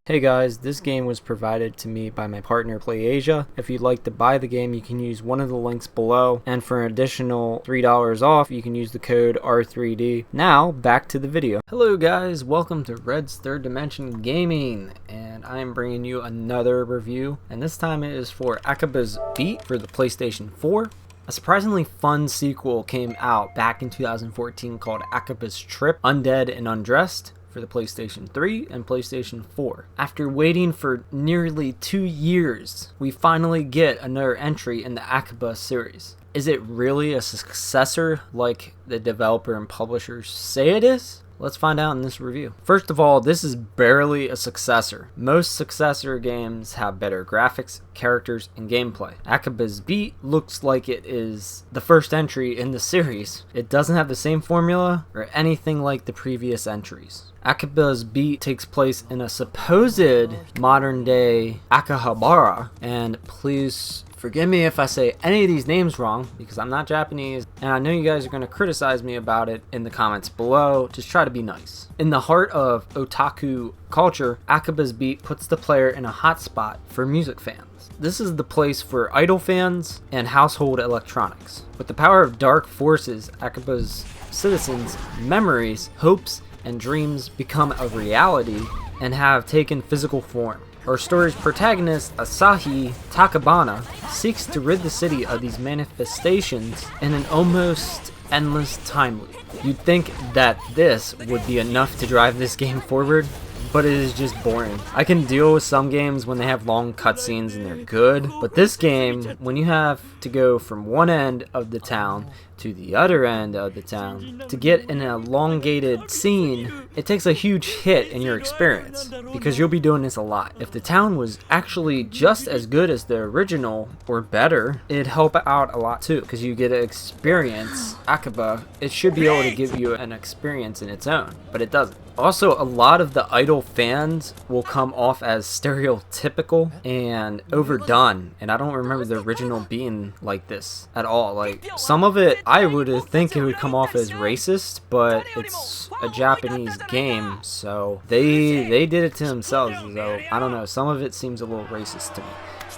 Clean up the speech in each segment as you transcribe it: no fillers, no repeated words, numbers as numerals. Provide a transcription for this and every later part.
Hey guys, this game was provided to me by my partner PlayAsia. If you'd like to buy the game, you can use one of the links below, and for an additional $3 off, you can use the code R3D. Now, back to the video. Hello guys, welcome to Red's Third Dimension Gaming, and I am bringing you another review, and this time it is for AKIBA'S BEAT for the PlayStation 4. A surprisingly fun sequel came out back in 2014 called AKIBA'S Trip, Undead and Undressed, for the PlayStation 3 and PlayStation 4. After waiting for nearly 2 years, we finally get another entry in the Akiba series. Is it really a successor like the developer and publishers say it is? Let's find out in this review. First of all, this is barely a successor. Most successor games have better graphics, characters, and gameplay. AKIBA'S BEAT looks like it is the first entry in the series. It doesn't have the same formula or anything like the previous entries. AKIBA'S BEAT takes place in a supposed modern-day Akihabara, and please forgive me if I say any of these names wrong, because I'm not Japanese, and I know you guys are going to criticize me about it in the comments below. Just try to be nice. In the heart of otaku culture, AKIBA'S BEAT puts the player in a hotspot for music fans. This is the place for idol fans and household electronics. With the power of dark forces, Akiba's citizens' memories, hopes, and dreams become a reality and have taken physical form. Our story's protagonist, Asahi Takabana, seeks to rid the city of these manifestations in an almost endless time loop. You'd think that this would be enough to drive this game forward, but it is just boring. I can deal with some games when they have long cutscenes and they're good, but this game, when you have to go from one end of the town to the other end of the town to get an elongated scene, it takes a huge hit in your experience, because you'll be doing this a lot. If the town was actually just as good as the original or better, it'd help out a lot too, because you get to experience Akiba. It should be able to give you an experience in its own, but it doesn't. Also, a lot of the idol fans will come off as stereotypical and overdone, and I don't remember the original being like this at all. Like, some of it, I would think it would come off as racist, but it's a Japanese game, so they did it to themselves, so I don't know, some of it seems a little racist to me.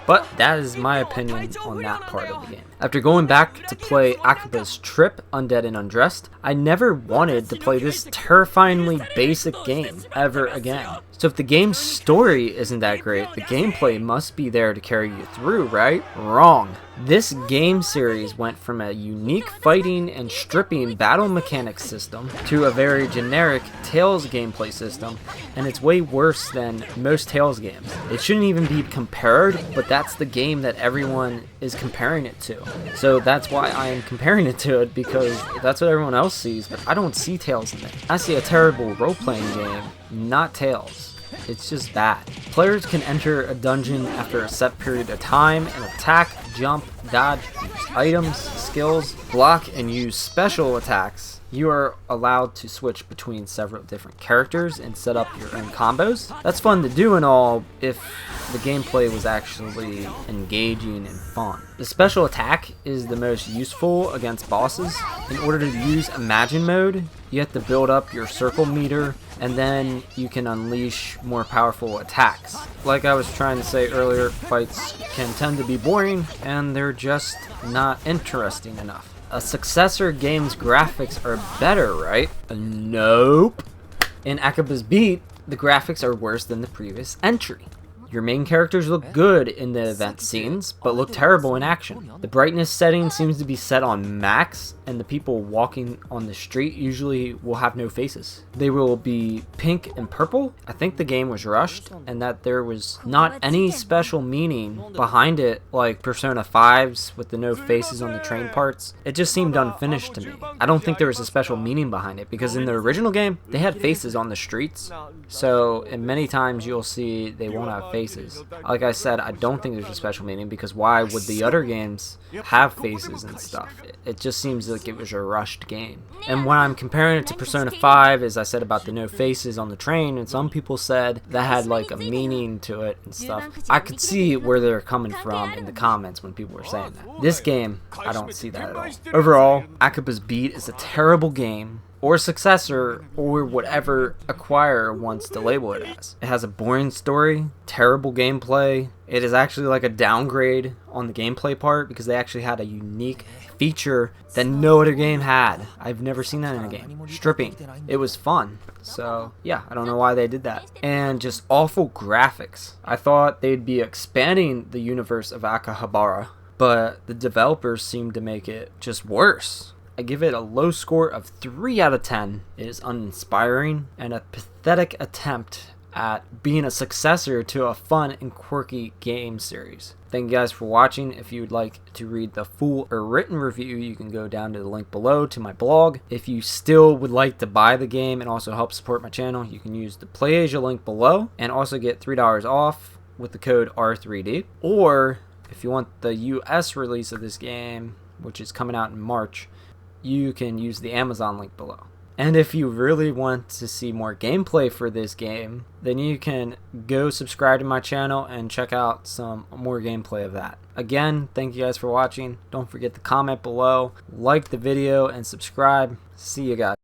But that is my opinion on that part of the game. After going back to play AKIBA'S Trip, Undead and Undressed, I never wanted to play this terrifyingly basic game ever again. So if the game's story isn't that great, the gameplay must be there to carry you through, right? Wrong. This game series went from a unique fighting and stripping battle mechanics system to a very generic Tales gameplay system, and it's way worse than most Tales games. It shouldn't even be compared, but that's the game that everyone is comparing it to. So that's why I am comparing it to it, because that's what everyone else sees, but I don't see Tales in it. I see a terrible role-playing game, not Tales. It's just bad. Players can enter a dungeon after a set period of time and attack, jump, dodge, use items, skills, block, and use special attacks. You are allowed to switch between several different characters and set up your own combos. That's fun to do and all if the gameplay was actually engaging and fun. The special attack is the most useful against bosses. In order to use Imagine mode, you have to build up your circle meter, and then you can unleash more powerful attacks. Like I was trying to say earlier, fights can tend to be boring, and they're just not interesting enough. A successor game's graphics are better, right? Nope. In AKIBA'S BEAT, the graphics are worse than the previous entry. Your main characters look good in the event scenes, but look terrible in action. The brightness setting seems to be set on max, and the people walking on the street usually will have no faces. They will be pink and purple. I think the game was rushed, and that there was not any special meaning behind it, like Persona 5's with the no faces on the train parts. It just seemed unfinished to me. I don't think there was a special meaning behind it, because in the original game, they had faces on the streets, so and many times you'll see they won't have faces. Like I said, I don't think there's a special meaning, because why would the other games have faces and stuff? It just seems like it was a rushed game. And when I'm comparing it to Persona 5, as I said about the no faces on the train, and some people said that had like a meaning to it and stuff, I could see where they're coming from in the comments when people were saying that. This game, I don't see that at all. Overall, AKIBA'S BEAT is a terrible game or successor, or whatever acquirer wants to label it as. It has a boring story, terrible gameplay. It is actually like a downgrade on the gameplay part because they actually had a unique feature that no other game had. I've never seen that in a game. Stripping. It was fun. So yeah, I don't know why they did that. And just awful graphics. I thought they'd be expanding the universe of Akihabara, but the developers seemed to make it just worse. I give it a low score of 3 out of 10. It is uninspiring and a pathetic attempt at being a successor to a fun and quirky game series. Thank you guys for watching. If you would like to read the full or written review, you can go down to the link below to my blog. If you still would like to buy the game and also help support my channel, you can use the PlayAsia link below and also get $3 off with the code R3D. Or if you want the US release of this game, which is coming out in March, you can use the Amazon link below. And if you really want to see more gameplay for this game, then you can go subscribe to my channel and check out some more gameplay of that. Again, thank you guys for watching. Don't forget to comment below, like the video, and subscribe. See you guys.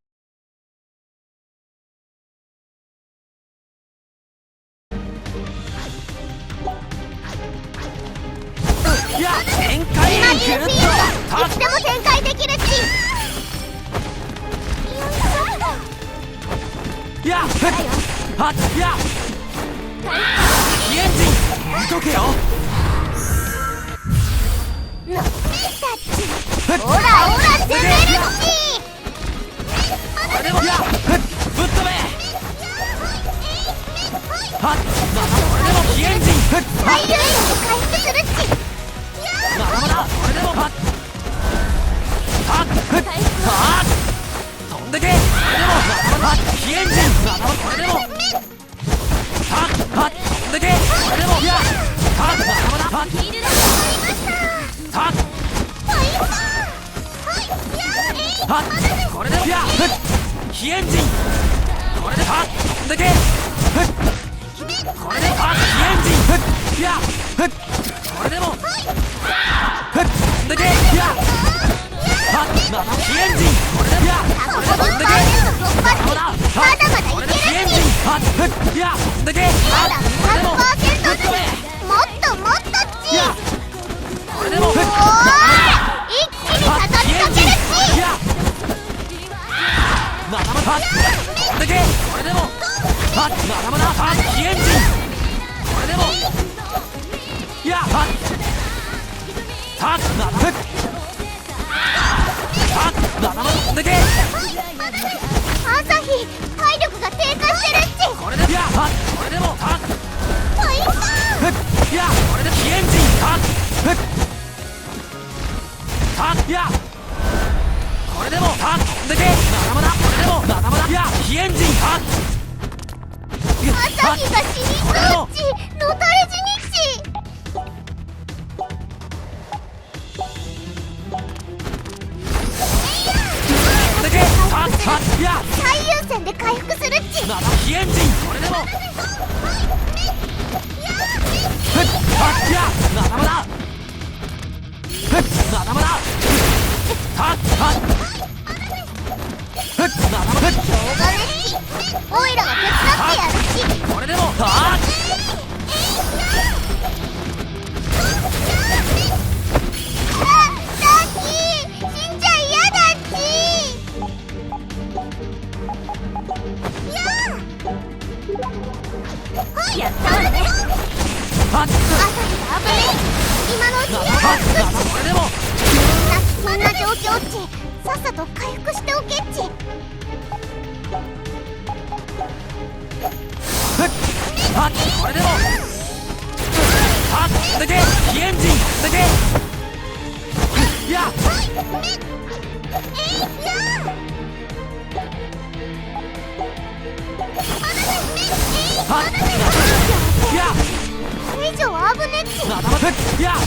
Yeah!